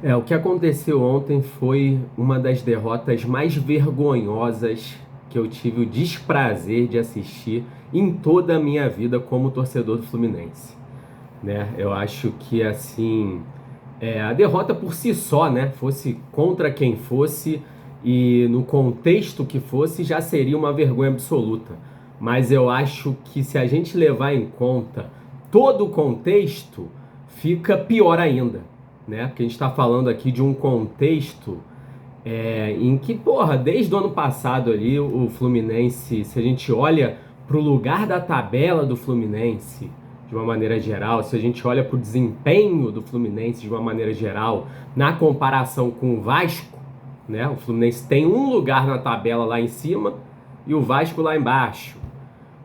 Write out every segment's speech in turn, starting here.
O que aconteceu ontem foi uma das derrotas mais vergonhosas que eu tive o desprazer de assistir em toda a minha vida como torcedor do Fluminense, né? Eu acho que assim, a derrota por si só, né, fosse contra quem fosse e no contexto que fosse, já seria uma vergonha absoluta. Mas eu acho que se a gente levar em conta todo o contexto, fica pior ainda, né? Porque a gente está falando aqui de um contexto em que, porra, desde o ano passado ali, o Fluminense, se a gente olha para o lugar da tabela do Fluminense, de uma maneira geral, se a gente olha para o desempenho do Fluminense de uma maneira geral, na comparação com o Vasco, né? O Fluminense tem um lugar na tabela lá em cima e o Vasco lá embaixo.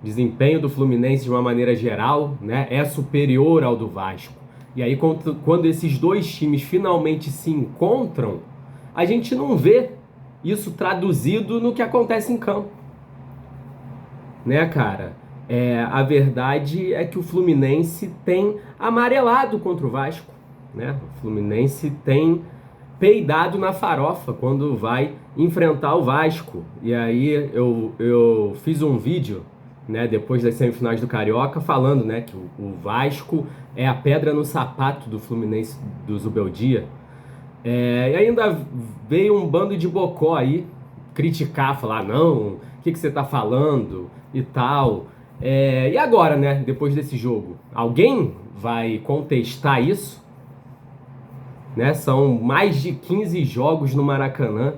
O desempenho do Fluminense de uma maneira geral, né, é superior ao do Vasco. E aí quando esses dois times finalmente se encontram, a gente não vê isso traduzido no que acontece em campo, né, cara? A verdade é que o Fluminense tem amarelado contra o Vasco, né? O Fluminense tem peidado na farofa quando vai enfrentar o Vasco. E aí eu fiz um vídeo, né, depois das semifinais do Carioca, falando, né, que o Vasco é a pedra no sapato do Fluminense do Zubeldia. E ainda veio um bando de bocó aí criticar, falar, não, o que você tá falando e tal. E agora, né, depois desse jogo? Alguém vai contestar isso? Né? São mais de 15 jogos no Maracanã.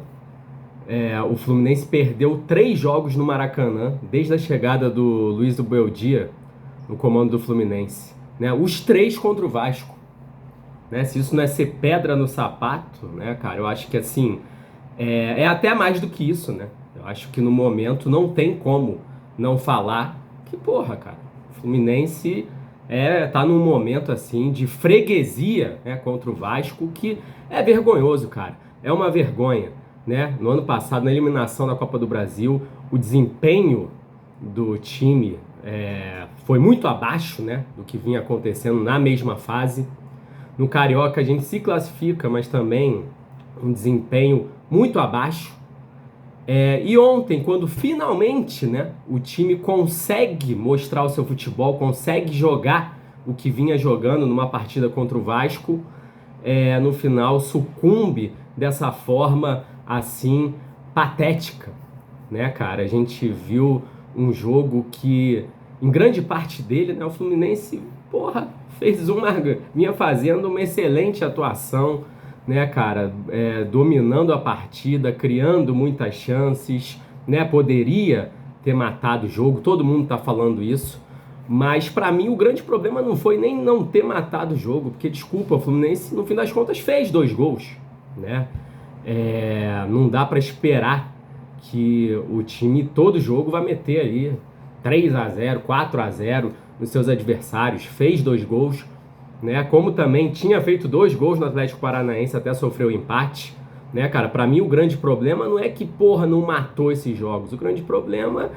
O Fluminense perdeu 3 jogos no Maracanã desde a chegada do Luiz do Beldia no comando do Fluminense, né? Os 3 contra o Vasco, né? Se isso não é ser pedra no sapato, né, cara? Eu acho que assim é até mais do que isso, né? Eu acho que no momento não tem como não falar que, porra, cara, o Fluminense tá num momento assim de freguesia, né, contra o Vasco, que é vergonhoso, cara. É uma vergonha, né? No ano passado, na eliminação da Copa do Brasil, o desempenho do time foi muito abaixo, né, do que vinha acontecendo na mesma fase. No Carioca a gente se classifica, mas também um desempenho muito abaixo. E ontem, quando finalmente, né, o time consegue mostrar o seu futebol, consegue jogar o que vinha jogando numa partida contra o Vasco, no final sucumbe dessa forma assim patética, né, cara? A gente viu um jogo que, em grande parte dele, né, o Fluminense, porra, vinha fazendo uma excelente atuação, né, cara? Dominando a partida, criando muitas chances, né? Poderia ter matado o jogo, todo mundo tá falando isso. Mas para mim o grande problema não foi nem não ter matado o jogo, porque desculpa, o Fluminense no fim das contas fez 2 gols, né? Não dá para esperar que o time todo jogo vai meter aí 3-0, 4-0 nos seus adversários. Fez 2 gols, né? Como também tinha feito 2 gols no Atlético Paranaense, até sofreu empate, né, cara? Para mim o grande problema não é que, porra, não matou esses jogos. O grande problema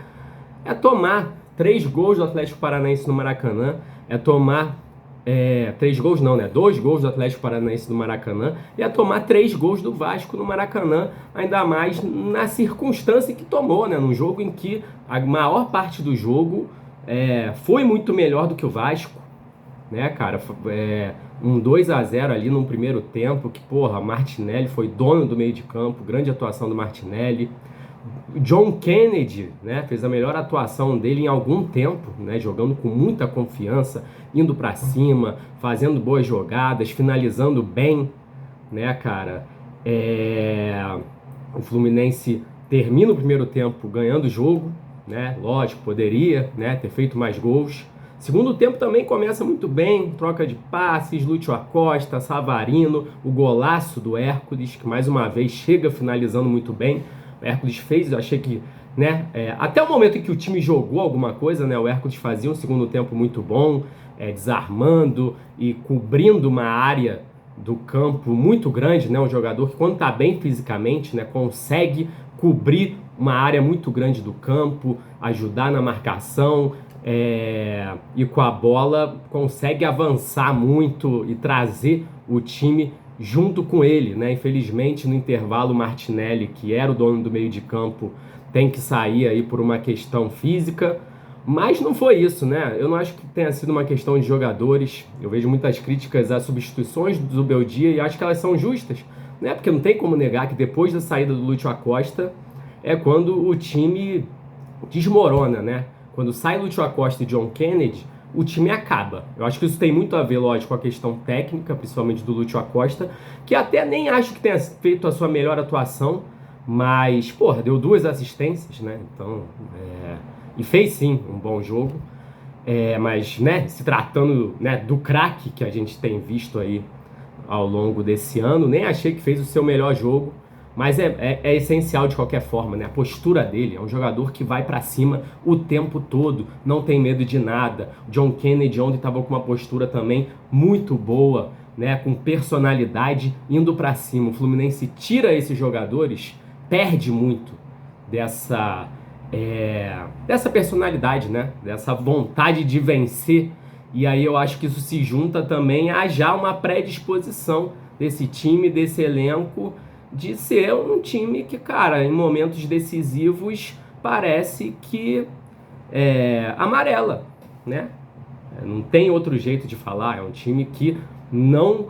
é tomar 3 gols do Atlético Paranaense no Maracanã, tomar 3 gols não, né? 2 gols do Atlético Paranaense no Maracanã e tomar 3 gols do Vasco no Maracanã, ainda mais na circunstância que tomou, né? Num jogo em que a maior parte do jogo foi muito melhor do que o Vasco, né, cara? Um 2-0 ali no primeiro tempo, que, porra, Martinelli foi dono do meio de campo, grande atuação do Martinelli. John Kennedy, né, fez a melhor atuação dele em algum tempo, né, jogando com muita confiança, indo para cima, fazendo boas jogadas, finalizando bem, né, cara? O Fluminense termina o primeiro tempo ganhando o jogo, né? Lógico, poderia, né, ter feito mais gols. Segundo tempo também começa muito bem, troca de passes, Lúcio Acosta, Savarino, o golaço do Hércules, que mais uma vez chega finalizando muito bem. O Hércules fez, eu achei que, né, até o momento em que o time jogou alguma coisa, né, o Hércules fazia um segundo tempo muito bom, desarmando e cobrindo uma área do campo muito grande, né, um jogador que quando está bem fisicamente, né, consegue cobrir uma área muito grande do campo, ajudar na marcação, e com a bola consegue avançar muito e trazer o time junto com ele, né? Infelizmente, no intervalo, o Martinelli, que era o dono do meio de campo, tem que sair aí por uma questão física, mas não foi isso, né? Eu não acho que tenha sido uma questão de jogadores. Eu vejo muitas críticas às substituições do Zubeldia e acho que elas são justas, né? Porque não tem como negar que depois da saída do Lúcio Acosta é quando o time desmorona, né? Quando sai Lúcio Acosta e John Kennedy, o time acaba. Eu acho que isso tem muito a ver, lógico, com a questão técnica, principalmente do Lúcio Acosta, que até nem acho que tenha feito a sua melhor atuação, mas, porra, deu 2 assistências, né? Então, e fez sim um bom jogo. Mas, né, se tratando, né, do craque que a gente tem visto aí ao longo desse ano, nem achei que fez o seu melhor jogo, mas é essencial de qualquer forma, né? A postura dele é um jogador que vai pra cima o tempo todo, não tem medo de nada. O John Kennedy ontem estava com uma postura também muito boa, né? Com personalidade, indo pra cima. O Fluminense tira esses jogadores, perde muito dessa personalidade, né? Dessa vontade de vencer. E aí eu acho que isso se junta também a já uma predisposição desse time, desse elenco, de ser um time que, cara, em momentos decisivos parece que amarela, né? Não tem outro jeito de falar. É um time que não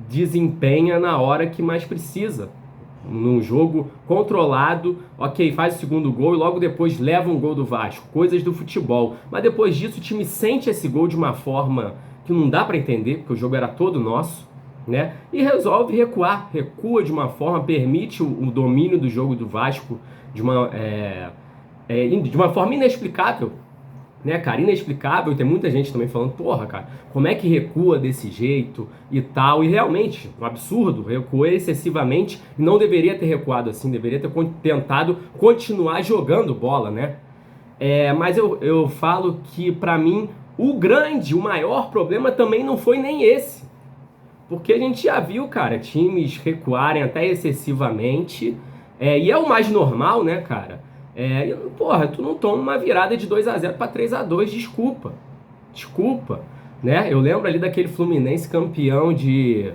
desempenha na hora que mais precisa. Num jogo controlado, ok, faz o segundo gol e logo depois leva um gol do Vasco, coisas do futebol. Mas depois disso o time sente esse gol de uma forma que não dá para entender, porque o jogo era todo nosso, né? E resolve recuar, recua de uma forma, permite o domínio do jogo do Vasco de uma forma inexplicável, né, cara, inexplicável. E tem muita gente também falando, porra, cara, como é que recua desse jeito e tal, e realmente, um absurdo, recuou excessivamente, e não deveria ter recuado assim, deveria ter tentado continuar jogando bola, né, mas eu falo que pra mim, o maior problema também não foi nem esse, porque a gente já viu, cara, times recuarem até excessivamente, e é o mais normal, né, cara. Porra, tu não toma uma virada de 2-0 para 3-2, desculpa, né? Eu lembro ali daquele Fluminense campeão de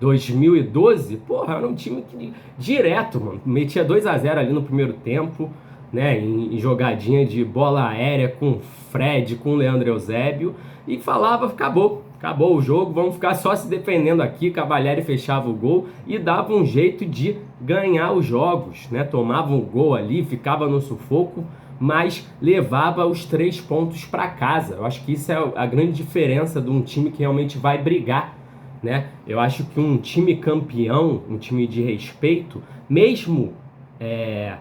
2012, porra, era um time que direto, mano, metia 2-0 ali no primeiro tempo, né, em jogadinha de bola aérea com o Fred, com o Leandro Eusébio, e falava, acabou o jogo, vamos ficar só se defendendo aqui. Cavalieri fechava o gol e dava um jeito de ganhar os jogos, né? Tomava um gol ali, ficava no sufoco, mas levava os 3 pontos para casa. Eu acho que isso é a grande diferença de um time que realmente vai brigar, né? Eu acho que um time campeão, um time de respeito, mesmo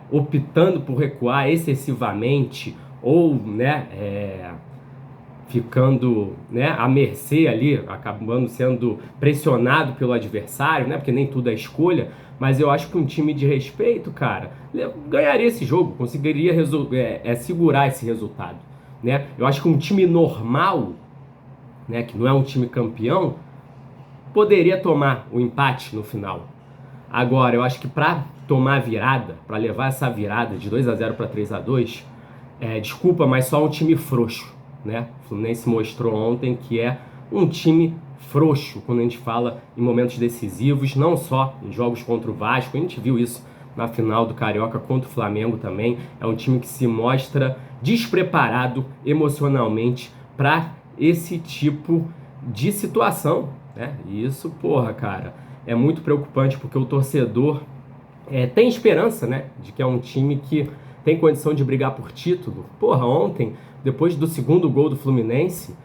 optando por recuar excessivamente ou, né, ficando, né, à mercê ali, acabando sendo pressionado pelo adversário, né, porque nem tudo é escolha, mas eu acho que um time de respeito, cara, ganharia esse jogo, conseguiria segurar esse resultado, né? Eu acho que um time normal, né, que não é um time campeão, poderia tomar o empate no final. Agora, eu acho que para tomar a virada, para levar essa virada de 2-0 para 3-2, desculpa, mas só um time frouxo, né? O Fluminense mostrou ontem que é um time frouxo quando a gente fala em momentos decisivos, não só em jogos contra o Vasco. A gente viu isso na final do Carioca contra o Flamengo também. É um time que se mostra despreparado emocionalmente para esse tipo de situação, né? E isso, porra, cara, é muito preocupante, porque o torcedor tem esperança, né, de que é um time que tem condição de brigar por título. Porra, ontem, depois do segundo gol do Fluminense,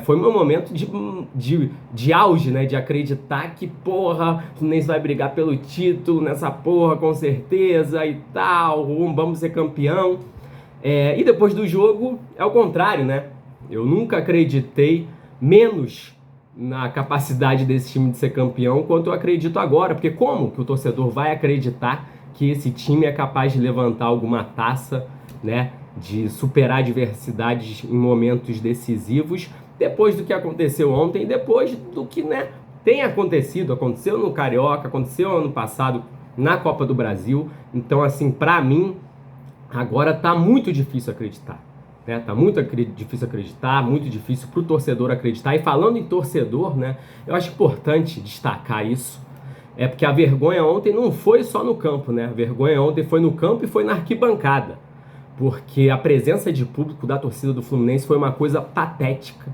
foi meu momento de auge, né? De acreditar que, porra, o Fluminense vai brigar pelo título nessa porra, com certeza, e tal, vamos ser campeão. E depois do jogo, é o contrário, né? Eu nunca acreditei menos na capacidade desse time de ser campeão quanto eu acredito agora. Porque como que o torcedor vai acreditar que esse time é capaz de levantar alguma taça, né, de superar adversidades em momentos decisivos, depois do que aconteceu ontem, depois do que, né, tem acontecido, aconteceu no Carioca, aconteceu ano passado na Copa do Brasil. Então, assim, pra mim, agora tá muito difícil acreditar. né? Tá muito difícil acreditar, muito difícil para o torcedor acreditar. E falando em torcedor, né, eu acho importante destacar isso, porque a vergonha ontem não foi só no campo, né? A vergonha ontem foi no campo e foi na arquibancada, porque a presença de público da torcida do Fluminense foi uma coisa patética,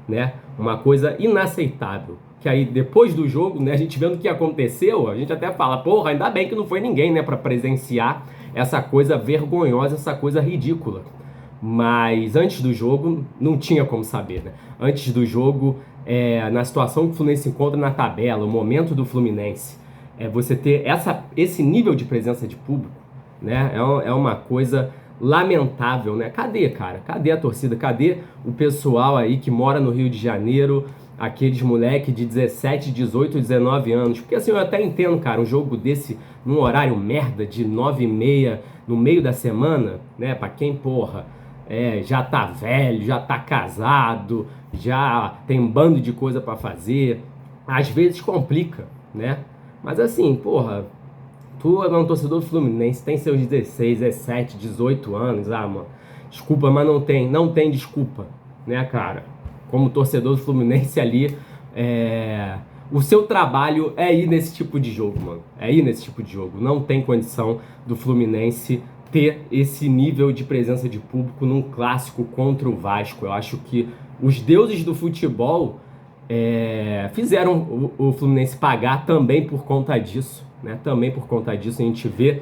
né? Uma coisa inaceitável. Que aí depois do jogo, né, a gente vendo o que aconteceu, a gente até fala, porra, ainda bem que não foi ninguém, né, para presenciar essa coisa vergonhosa, essa coisa ridícula. Mas antes do jogo, não tinha como saber, né? Antes do jogo, na situação que o Fluminense se encontra na tabela, o momento do Fluminense, você ter esse nível de presença de público, né? É uma coisa lamentável, né? Cadê, cara? Cadê a torcida? Cadê o pessoal aí que mora no Rio de Janeiro, aqueles moleque de 17, 18, 19 anos? Porque assim, eu até entendo, cara, um jogo desse num horário merda de 9h30 no meio da semana, né? Pra quem, porra, já tá velho, já tá casado, já tem um bando de coisa pra fazer, às vezes complica, né? Mas assim, porra, tu é um torcedor do Fluminense, tem seus 16, 17, 18 anos, mano, desculpa, mas não tem desculpa, né, cara? Como torcedor do Fluminense ali, o seu trabalho é ir nesse tipo de jogo, mano. É ir nesse tipo de jogo. Não tem condição do Fluminense ter esse nível de presença de público num clássico contra o Vasco. Eu acho que os deuses do futebol fizeram o Fluminense pagar também por conta disso, né? Também por conta disso a gente vê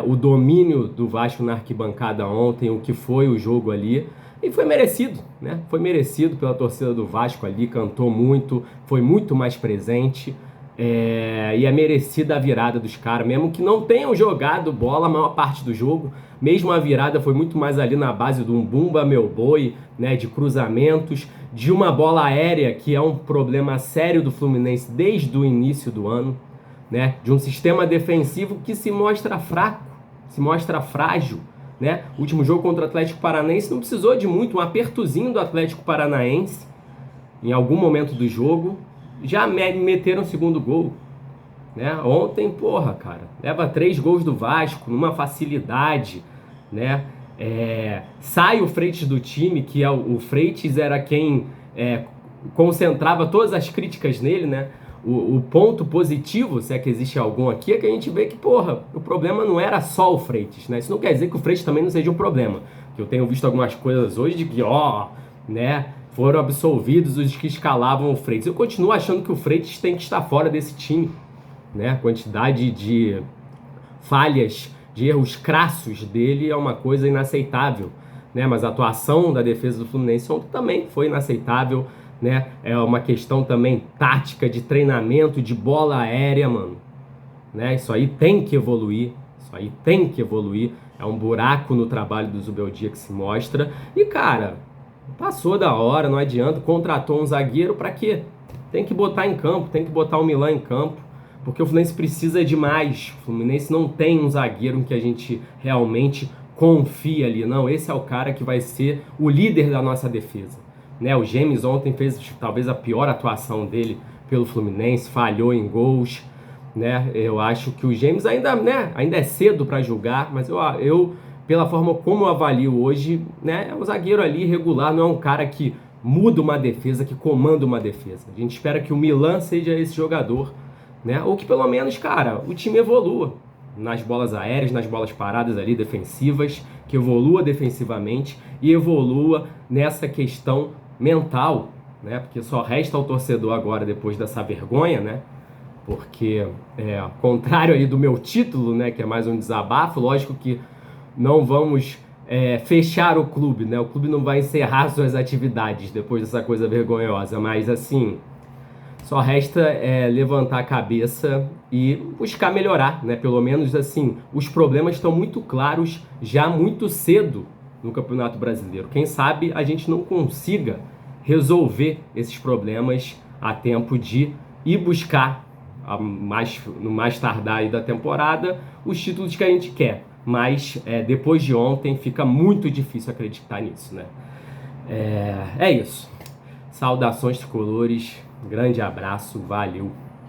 o domínio do Vasco na arquibancada ontem, o que foi o jogo ali. E foi merecido, né? Foi merecido pela torcida do Vasco ali, cantou muito, foi muito mais presente. E é merecida a virada dos caras, mesmo que não tenham jogado bola a maior parte do jogo. Mesmo a virada foi muito mais ali na base de um bumba meu boi, né? De cruzamentos, de uma bola aérea, que é um problema sério do Fluminense desde o início do ano, né? De um sistema defensivo que se mostra fraco, se mostra frágil, né? O último jogo contra o Atlético Paranaense não precisou de muito, um apertozinho do Atlético Paranaense em algum momento do jogo, já meteram o segundo gol, né? Ontem, porra, cara, leva 3 gols do Vasco numa facilidade, né? Sai o Freitas do time, que o Freitas era quem concentrava todas as críticas nele, né? O ponto positivo, se é que existe algum aqui, é que a gente vê que, porra, o problema não era só o Freitas, né? Isso não quer dizer que o Freitas também não seja um problema. Que eu tenho visto algumas coisas hoje de que, né, foram absolvidos os que escalavam o Freitas. Eu continuo achando que o Freitas tem que estar fora desse time, né? A quantidade de falhas, de erros crassos dele é uma coisa inaceitável, né? Mas a atuação da defesa do Fluminense ontem também foi inaceitável, né? É uma questão também tática, de treinamento, de bola aérea, mano, né? Isso aí tem que evoluir, é um buraco no trabalho do Zubeldia que se mostra. E, cara, passou da hora, não adianta, contratou um zagueiro pra quê? Tem que botar em campo, tem que botar o Milan em campo, porque o Fluminense precisa de mais. O Fluminense não tem um zagueiro em que a gente realmente confia ali, não, esse é o cara que vai ser o líder da nossa defesa. Né, o James ontem fez talvez a pior atuação dele pelo Fluminense, falhou em gols, né? Eu acho que o James ainda é cedo para julgar, mas eu pela forma como eu avalio hoje, né, é um zagueiro ali regular, não é um cara que muda uma defesa, que comanda uma defesa. A gente espera que o Milan seja esse jogador, né? Ou que pelo menos, cara, o time evolua nas bolas aéreas, nas bolas paradas ali defensivas, que evolua defensivamente e evolua nessa questão mental, né? Porque só resta ao torcedor agora, depois dessa vergonha, né? Porque, ao contrário aí do meu título, né? Que é mais um desabafo, lógico que não vamos fechar o clube, né? O clube não vai encerrar suas atividades depois dessa coisa vergonhosa, mas assim, só resta levantar a cabeça e buscar melhorar, né? Pelo menos assim, os problemas estão muito claros já muito cedo no Campeonato Brasileiro. Quem sabe a gente não consiga resolver esses problemas a tempo de ir buscar, no mais tardar aí da temporada, os títulos que a gente quer. Mas depois de ontem fica muito difícil acreditar nisso, né? É isso. Saudações tricolores, grande abraço, valeu!